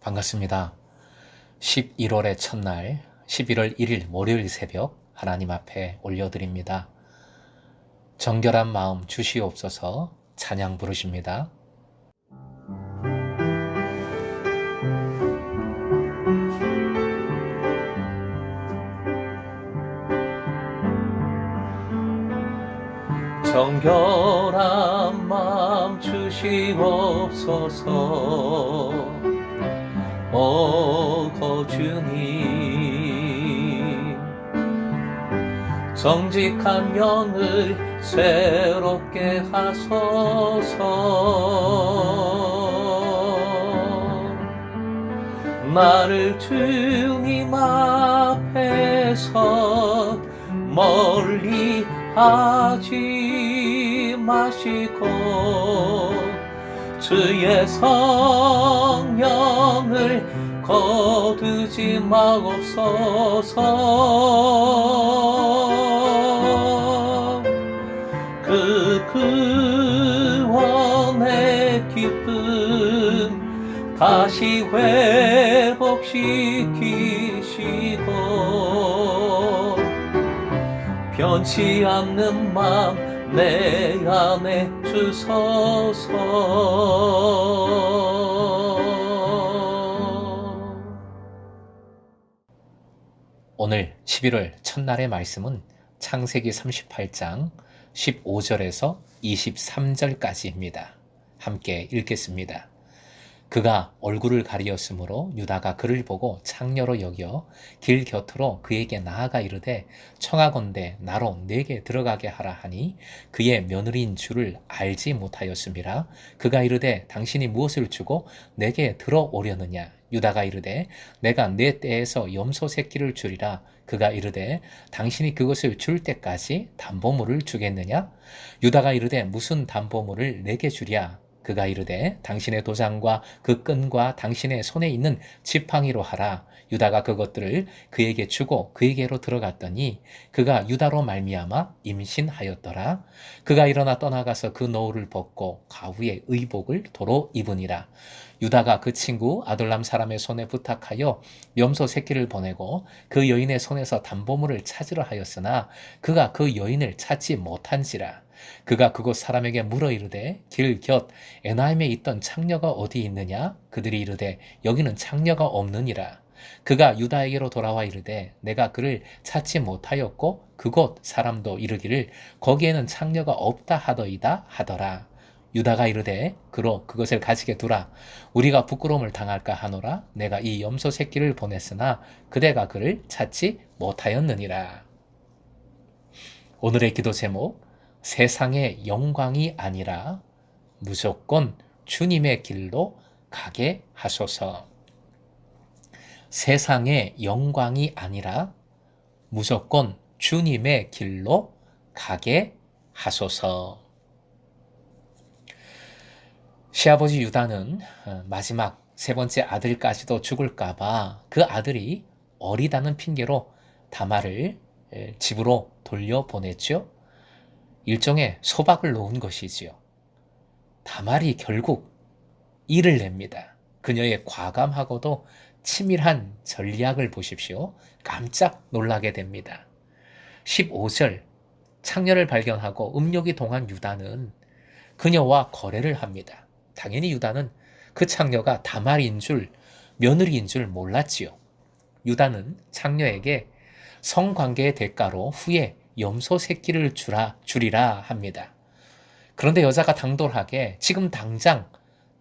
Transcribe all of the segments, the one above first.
반갑습니다. 11월의 첫날, 11월 1일 월요일 새벽 하나님 앞에 올려드립니다. 정결한 마음 주시옵소서 찬양 부르십니다. 정결한 마음 주시옵소서 주님, 정직한 영을 새롭게 하소서. 나를 주님 앞에서 멀리 하지 마시고 주의 성령을 거두지 마옵소서. 그 구원의 기쁨 다시 회복시키시고 변치 않는 마음 내 안에 주소서. 오늘 11월 첫날의 말씀은 창세기 38장 15절에서 23절까지입니다. 함께 읽겠습니다. 그가 얼굴을 가리었으므로 유다가 그를 보고 창녀로 여겨 길 곁으로 그에게 나아가 이르되 청하건대 나로 내게 들어가게 하라 하니 그의 며느리인 줄을 알지 못하였음이라. 그가 이르되 당신이 무엇을 주고 내게 들어오려느냐. 유다가 이르되 내가 내 떼에서 염소 새끼를 주리라. 그가 이르되 당신이 그것을 줄 때까지 담보물을 주겠느냐. 유다가 이르되 무슨 담보물을 내게 주랴. 그가 이르되 당신의 도장과 그 끈과 당신의 손에 있는 지팡이로 하라. 유다가 그것들을 그에게 주고 그에게로 들어갔더니 그가 유다로 말미암아 임신하였더라. 그가 일어나 떠나가서 그 노울을 벗고 가후의 의복을 도로 입으니라. 유다가 그 친구 아둘람 사람의 손에 부탁하여 염소 새끼를 보내고 그 여인의 손에서 담보물을 찾으려 하였으나 그가 그 여인을 찾지 못한지라. 그가 그곳 사람에게 물어 이르되 길 곁 에나임에 있던 창녀가 어디 있느냐. 그들이 이르되 여기는 창녀가 없느니라. 그가 유다에게로 돌아와 이르되 내가 그를 찾지 못하였고 그곳 사람도 이르기를 거기에는 창녀가 없다 하더이다 하더라. 유다가 이르되 그로 그것을 가지게 두라. 우리가 부끄러움을 당할까 하노라. 내가 이 염소 새끼를 보냈으나 그대가 그를 찾지 못하였느니라. 오늘의 기도 제목, 세상의 영광이 아니라 무조건 주님의 길로 가게 하소서. 세상의 영광이 아니라 무조건 주님의 길로 가게 하소서. 시아버지 유다는 마지막 세 번째 아들까지도 죽을까봐 그 아들이 어리다는 핑계로 다말을 집으로 돌려보냈죠. 일종의 소박을 놓은 것이지요. 다말이 결국 일을 냅니다. 그녀의 과감하고도 치밀한 전략을 보십시오. 깜짝 놀라게 됩니다. 15절, 창녀를 발견하고 음욕이 동한 유다는 그녀와 거래를 합니다. 당연히 유다는 그 창녀가 다말인 줄, 며느리인 줄 몰랐지요. 유다는 창녀에게 성관계의 대가로 후에 염소 새끼를 주리라 합니다. 그런데 여자가 당돌하게 지금 당장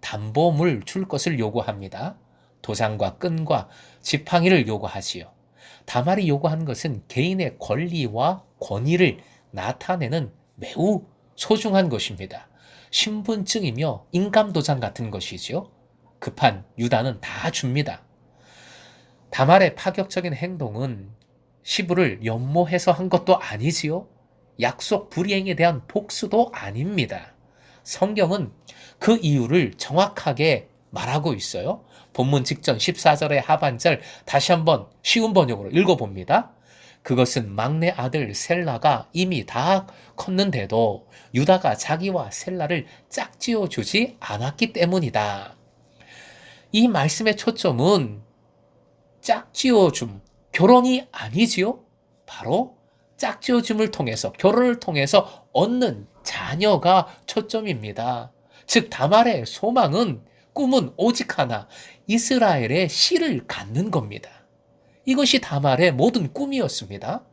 담보물 줄 것을 요구합니다. 도장과 끈과 지팡이를 요구하지요. 다말이 요구한 것은 개인의 권리와 권위를 나타내는 매우 소중한 것입니다. 신분증이며 인감도장 같은 것이죠. 급한 유다는 다 줍니다. 다말의 파격적인 행동은 시부를 연모해서 한 것도 아니지요. 약속 불이행에 대한 복수도 아닙니다. 성경은 그 이유를 정확하게 말하고 있어요. 본문 직전 14절의 하반절 다시 한번 쉬운 번역으로 읽어봅니다. 그것은 막내 아들 셀라가 이미 다 컸는데도 유다가 자기와 셀라를 짝지어 주지 않았기 때문이다. 이 말씀의 초점은 짝지어줌, 결혼이 아니지요. 바로 짝지어줌을 통해서, 결혼을 통해서 얻는 자녀가 초점입니다. 즉 다말의 소망은, 꿈은 오직 하나, 이스라엘의 씨를 갖는 겁니다. 이것이 다말의 모든 꿈이었습니다.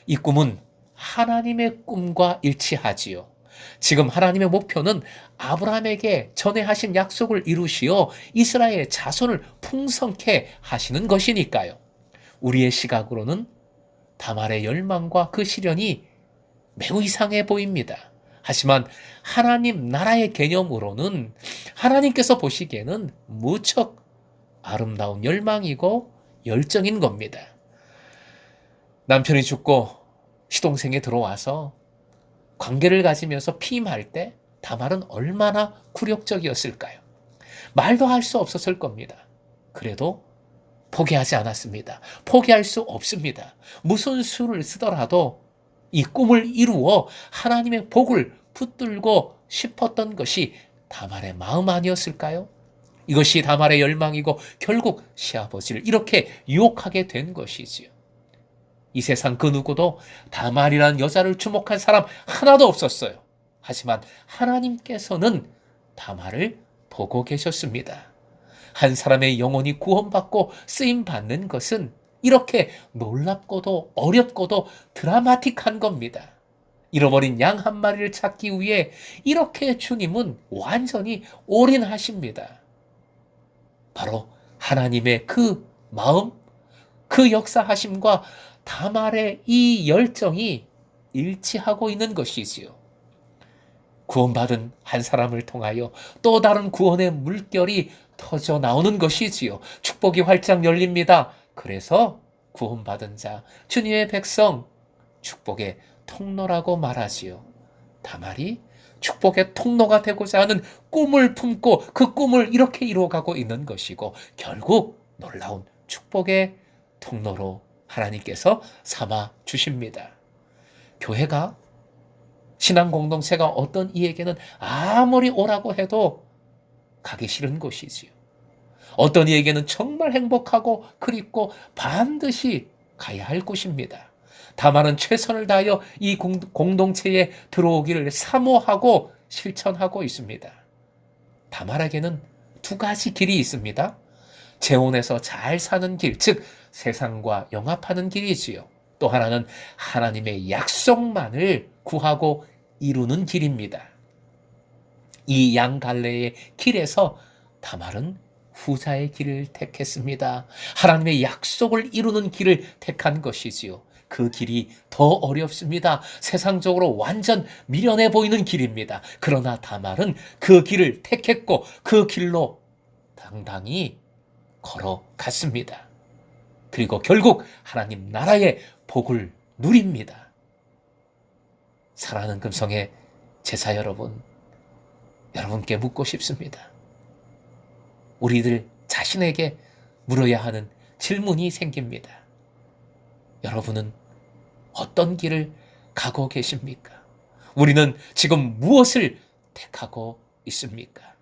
이 꿈은 하나님의 꿈과 일치하지요. 지금 하나님의 목표는 아브라함에게 전에 하신 약속을 이루시어 이스라엘의 자손을 풍성케 하시는 것이니까요. 우리의 시각으로는 다말의 열망과 그 시련이 매우 이상해 보입니다. 하지만 하나님 나라의 개념으로는, 하나님께서 보시기에는 무척 아름다운 열망이고 열정인 겁니다. 남편이 죽고 시동생이 들어와서 관계를 가지면서 피임할 때 다말은 얼마나 굴욕적이었을까요? 말도 할 수 없었을 겁니다. 그래도 포기하지 않았습니다. 포기할 수 없습니다. 무슨 수를 쓰더라도 이 꿈을 이루어 하나님의 복을 붙들고 싶었던 것이 다말의 마음 아니었을까요? 이것이 다말의 열망이고 결국 시아버지를 이렇게 유혹하게 된 것이지요. 이 세상 그 누구도 다말이라는 여자를 주목한 사람 하나도 없었어요. 하지만 하나님께서는 다말을 보고 계셨습니다. 한 사람의 영혼이 구원받고 쓰임받는 것은 이렇게 놀랍고도 어렵고도 드라마틱한 겁니다. 잃어버린 양 한 마리를 찾기 위해 이렇게 주님은 완전히 올인하십니다. 바로 하나님의 그 마음, 그 역사하심과 다말의 이 열정이 일치하고 있는 것이지요. 구원받은 한 사람을 통하여 또 다른 구원의 물결이 터져 나오는 것이지요. 축복이 활짝 열립니다. 그래서 구원받은 자, 주님의 백성, 축복의 통로라고 말하지요. 다말이 축복의 통로가 되고자 하는 꿈을 품고 그 꿈을 이렇게 이루어가고 있는 것이고, 결국 놀라운 축복의 통로로 하나님께서 삼아 주십니다. 교회가, 신앙 공동체가 어떤 이에게는 아무리 오라고 해도 가기 싫은 곳이지요. 어떤 이에게는 정말 행복하고 그립고 반드시 가야 할 곳입니다. 다만은 최선을 다하여 이 공동체에 들어오기를 사모하고 실천하고 있습니다. 다말에게는 두 가지 길이 있습니다. 재혼해서 잘 사는 길, 즉 세상과 영합하는 길이지요. 또 하나는 하나님의 약속만을 구하고 이루는 길입니다. 이 양갈래의 길에서 다말은 후자의 길을 택했습니다. 하나님의 약속을 이루는 길을 택한 것이지요. 그 길이 더 어렵습니다. 세상적으로 완전 미련해 보이는 길입니다. 그러나 다말은 그 길을 택했고 그 길로 당당히 걸어갔습니다. 그리고 결국 하나님 나라의 복을 누립니다. 사랑하는 금성의 제자 여러분, 여러분께 묻고 싶습니다. 우리들 자신에게 물어야 하는 질문이 생깁니다. 여러분은 어떤 길을 가고 계십니까? 우리는 지금 무엇을 택하고 있습니까?